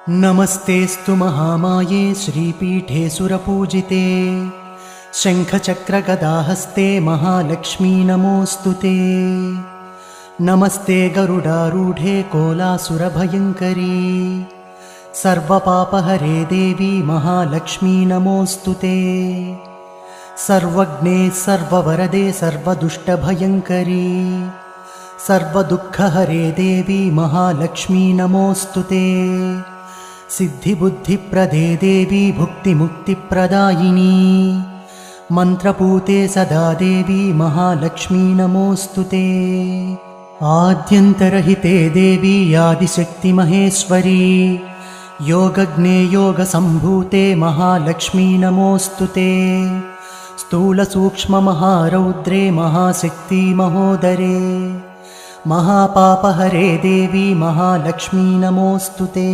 नमस्तेऽस्तु महामाये श्रीपीठे सुरपूजिते शङ्खचक्रगदाहस्ते महालक्ष्मी नमोऽस्तु ते। नमस्ते गरुडारूढे कोलासुरभयङ्करी सर्वपापहरे देवी महालक्ष्मी नमोऽस्तु ते। सर्वज्ञे सर्ववरदे सर्वदुष्टभयङ्करी सर्वदुःखहरे देवी महालक्ष्मी नमोऽस्तु ते। सिद्धिबुद्धिप्रदे देवी भुक्तिमुक्तिप्रदायिनी मन्त्रपूते सदा देवी महालक्ष्मी नमोऽस्तु ते। आद्यन्तरहिते देवी आदिशक्तिमहेश्वरी योगज्ञे योगसम्भूते महालक्ष्मी नमोऽस्तु ते। स्थूलसूक्ष्ममहारौद्रे महाशक्ति महोदरे महापापहरे देवी महालक्ष्मी नमोऽस्तु ते।